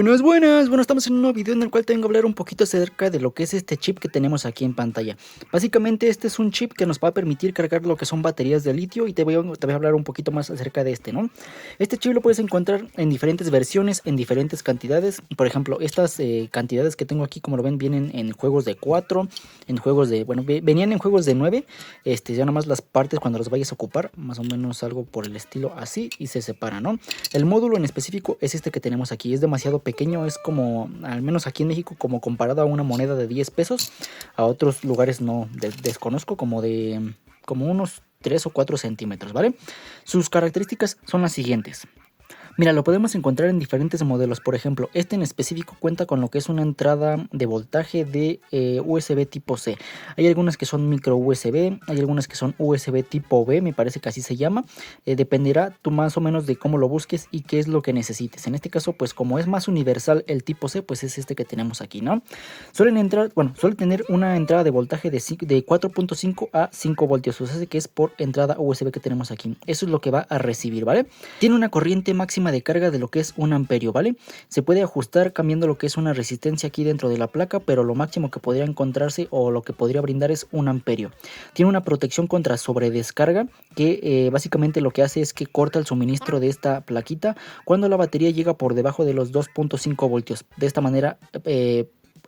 Buenas, buenas. Bueno, estamos en un nuevo video en el cual te vengo a hablar un poquito acerca de lo que es este chip que tenemos aquí en pantalla. Básicamente este es un chip que nos va a permitir cargar lo que son baterías de litio y te voy a hablar un poquito más acerca de este, ¿no? Este chip lo puedes encontrar en diferentes versiones, en diferentes cantidades. Por ejemplo, estas cantidades que tengo aquí, como lo ven, vienen en juegos de 4, en juegos de, bueno, venían en juegos de 9. Ya nomás las partes cuando las vayas a ocupar, más o menos algo por el estilo así y se separa, ¿no? El módulo en específico es este que tenemos aquí, es demasiado pequeño, es como, al menos aquí en México, como comparado a una moneda de 10 pesos, a otros lugares no, desconozco, como unos 3 o 4 centímetros, ¿vale? Sus características son las siguientes. Mira, lo podemos encontrar en diferentes modelos. Por ejemplo, este en específico cuenta con lo que es una entrada de voltaje de USB tipo C. Hay algunas que son micro USB, hay algunas que son USB tipo B, me parece que así se llama. Dependerá tú más o menos de cómo lo busques y qué es lo que necesites. En este caso, pues como es más universal el tipo C, pues es este que tenemos aquí, ¿no? Suele tener una entrada de voltaje de 4.5 a 5 voltios. O sea, que es por entrada USB que tenemos aquí. Eso es lo que va a recibir, ¿vale? Tiene una corriente máxima de carga de lo que es 1 amperio, ¿vale? Se puede ajustar cambiando lo que es una resistencia aquí dentro de la placa, pero lo máximo que podría encontrarse o lo que podría brindar es 1 amperio. Tiene una protección contra sobredescarga que básicamente lo que hace es que corta el suministro de esta plaquita cuando la batería llega por debajo de los 2.5 voltios. De esta manera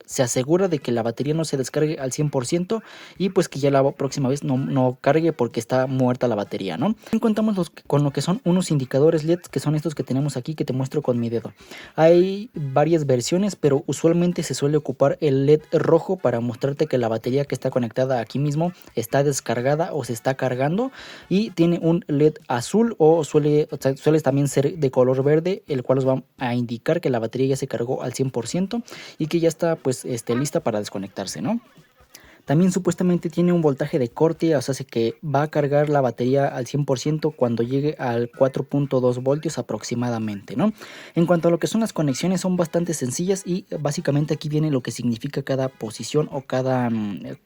se asegura de que la batería no se descargue al 100% y pues que ya la próxima vez no cargue porque está muerta la batería, ¿no? También contamos con lo que son unos indicadores LED, que son estos que tenemos aquí que te muestro con mi dedo. Hay varias versiones, pero usualmente se suele ocupar el LED rojo para mostrarte que la batería que está conectada aquí mismo está descargada o se está cargando, y tiene un LED azul o suele también ser de color verde, el cual nos va a indicar que la batería ya se cargó al 100% y que ya está pues lista para desconectarse, ¿no? También supuestamente tiene un voltaje de corte, o sea, hace que va a cargar la batería al 100% cuando llegue al 4.2 voltios aproximadamente, ¿no? En cuanto a lo que son las conexiones, son bastante sencillas y básicamente aquí viene lo que significa cada posición o cada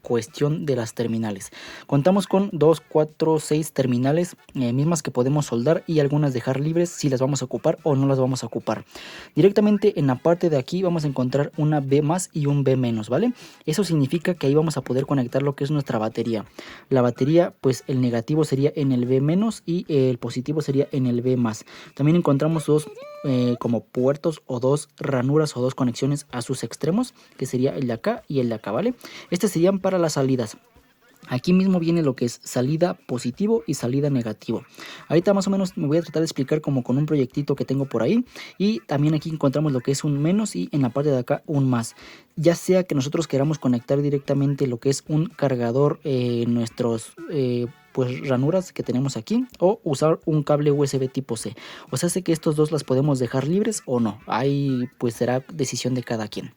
cuestión de las terminales. Contamos con 2, 4, 6 terminales mismas que podemos soldar y algunas dejar libres si las vamos a ocupar o no las vamos a ocupar. Directamente en la parte de aquí vamos a encontrar una B más y un B menos, ¿vale? Eso significa que ahí vamos a poder conectar lo que es nuestra batería. La batería, pues el negativo sería en el B menos y el positivo sería en el B más. También encontramos dos como puertos o dos ranuras o dos conexiones a sus extremos, que sería el de acá y el de acá, ¿vale? Estas serían para las salidas. Aquí mismo viene lo que es salida positivo y salida negativo. Ahorita más o menos me voy a tratar de explicar como con un proyectito que tengo por ahí. Y también aquí encontramos lo que es un menos y en la parte de acá un más. Ya sea que nosotros queramos conectar directamente lo que es un cargador en nuestros pues ranuras que tenemos aquí, o usar un cable USB tipo C. O sea, sé que estos dos las podemos dejar libres o no. Ahí pues será decisión de cada quien.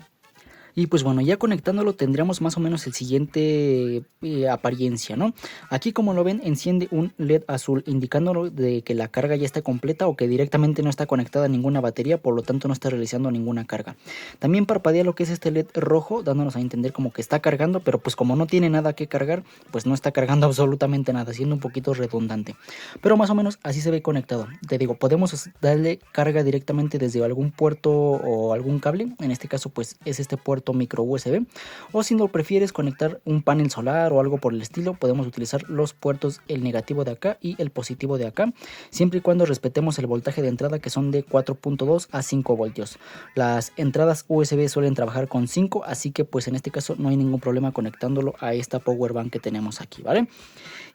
Y pues bueno, ya conectándolo tendríamos más o menos el siguiente apariencia, ¿no? Aquí, como lo ven, enciende un LED azul indicándolo de que la carga ya está completa o que directamente no está conectada a ninguna batería, por lo tanto no está realizando ninguna carga. También parpadea lo que es este LED rojo, dándonos a entender como que está cargando, pero pues como no tiene nada que cargar, pues no está cargando absolutamente nada, siendo un poquito redundante. Pero más o menos así se ve conectado. Te digo, podemos darle carga directamente desde algún puerto o algún cable. En este caso pues es este puerto micro USB, o si no prefieres conectar un panel solar o algo por el estilo, podemos utilizar los puertos, el negativo de acá y el positivo de acá, siempre y cuando respetemos el voltaje de entrada, que son de 4.2 a 5 voltios. Las entradas USB suelen trabajar con 5, así que pues en este caso no hay ningún problema conectándolo a esta power bank que tenemos aquí, ¿vale?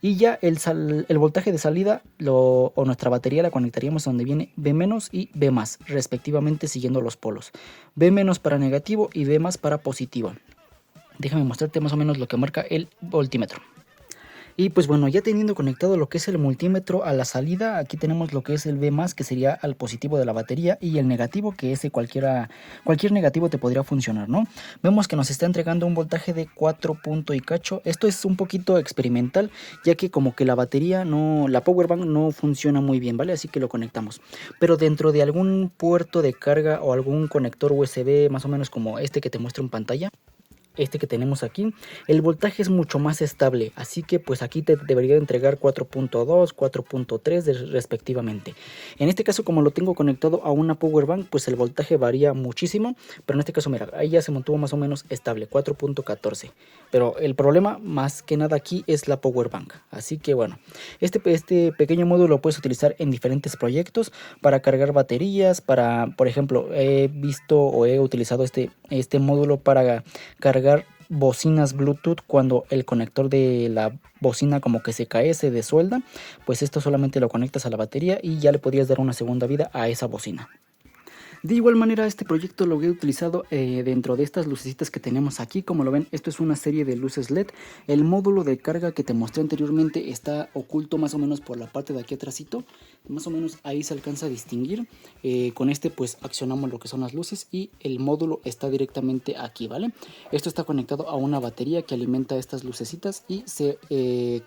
Y ya el voltaje de salida o nuestra batería la conectaríamos donde viene B menos y B más, respectivamente, siguiendo los polos. B menos para negativo y B más para positivo. Déjame mostrarte más o menos lo que marca el voltímetro. Y pues bueno, ya teniendo conectado lo que es el multímetro a la salida, aquí tenemos lo que es el B+, que sería al positivo de la batería, y el negativo, que ese cualquier negativo te podría funcionar, ¿no? Vemos que nos está entregando un voltaje de 4 punto y cacho. Esto es un poquito experimental, ya que como que la batería la power bank no funciona muy bien, ¿vale? Así que lo conectamos. Pero dentro de algún puerto de carga o algún conector USB, más o menos como este que te muestro en pantalla, este que tenemos aquí, el voltaje es mucho más estable, así que pues aquí te debería entregar 4.2, 4.3 respectivamente. En este caso, como lo tengo conectado a una power bank, pues el voltaje varía muchísimo, pero en este caso mira, ahí ya se mantuvo más o menos estable, 4.14. Pero el problema más que nada aquí es la power bank, así que bueno, este pequeño módulo lo puedes utilizar en diferentes proyectos para cargar baterías, para, por ejemplo, he visto o he utilizado este módulo para cargar bocinas Bluetooth cuando el conector de la bocina como que se cae, se desuelda, pues esto solamente lo conectas a la batería y ya le podrías dar una segunda vida a esa bocina. De igual manera, este proyecto lo he utilizado dentro de estas lucecitas que tenemos aquí. Como lo ven, esto es una serie de luces LED. El módulo de carga que te mostré anteriormente está oculto más o menos por la parte de aquí atrásito. Más o menos ahí se alcanza a distinguir. Con este pues accionamos lo que son las luces y el módulo está directamente aquí, ¿vale? Esto está conectado a una batería que alimenta estas lucecitas y se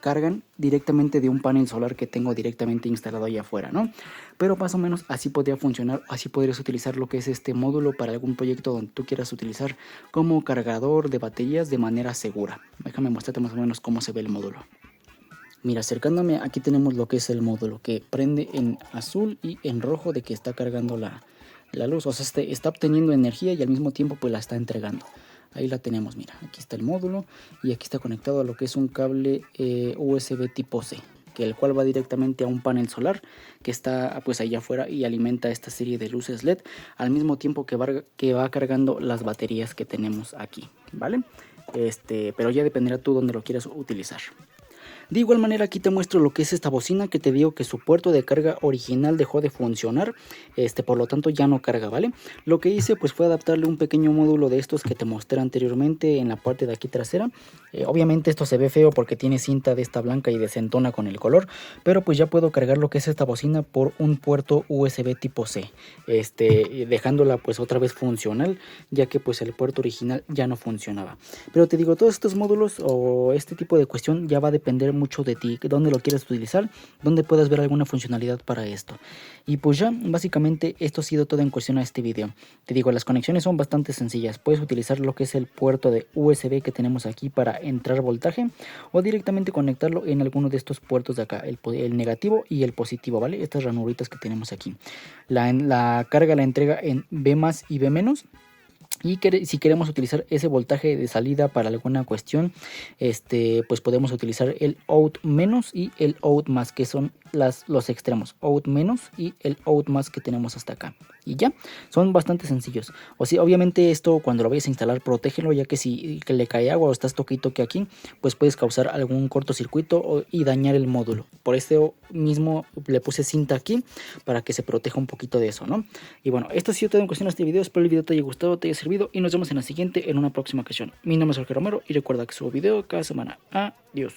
cargan directamente de un panel solar que tengo directamente instalado allá afuera, ¿no? Pero más o menos así podría funcionar, así podrías utilizar lo que es este módulo para algún proyecto donde tú quieras utilizar como cargador de baterías de manera segura. Déjame mostrarte más o menos cómo se ve el módulo. Mira, acercándome, aquí tenemos lo que es el módulo que prende en azul y en rojo de que está cargando la luz, o sea, está obteniendo energía y al mismo tiempo pues la está entregando. Ahí la tenemos, mira, aquí está el módulo y aquí está conectado a lo que es un cable USB tipo C, que el cual va directamente a un panel solar que está pues allá afuera y alimenta esta serie de luces LED al mismo tiempo que va cargando las baterías que tenemos aquí, ¿vale? Pero ya dependerá tú dónde lo quieras utilizar. De igual manera aquí te muestro lo que es esta bocina que te digo que su puerto de carga original dejó de funcionar, por lo tanto ya no carga, ¿vale? Lo que hice pues fue adaptarle un pequeño módulo de estos que te mostré anteriormente en la parte de aquí trasera. Obviamente esto se ve feo porque tiene cinta de esta blanca y desentona con el color, pero pues ya puedo cargar lo que es esta bocina por un puerto USB tipo C, dejándola pues otra vez funcional, ya que pues el puerto original ya no funcionaba. Pero te digo, todos estos módulos o este tipo de cuestión ya va a depender mucho de ti, dónde lo quieres utilizar, dónde puedas ver alguna funcionalidad para esto. Y pues ya, básicamente esto ha sido todo en cuestión a este video. Te digo, las conexiones son bastante sencillas. Puedes utilizar lo que es el puerto de USB que tenemos aquí para entrar voltaje o directamente conectarlo en alguno de estos puertos de acá, el negativo y el positivo, ¿vale? Estas ranuritas que tenemos aquí. La carga la entrega en B más y B menos. Y si queremos utilizar ese voltaje de salida para alguna cuestión, pues podemos utilizar el out menos y el out más, que son los extremos, out menos y el out más que tenemos hasta acá. Y ya, son bastante sencillos. O sea, obviamente esto cuando lo vayas a instalar, protégelo, ya que si le cae agua o estás toque aquí, pues puedes causar algún cortocircuito y dañar el módulo. Por eso mismo le puse cinta aquí para que se proteja un poquito de eso, ¿no? Y bueno, esto ha sido todo en cuestión de este video. Espero el video te haya gustado, te haya servido y nos vemos en la siguiente en una próxima ocasión. Mi nombre es Jorge Romero y recuerda que subo video cada semana. Adiós.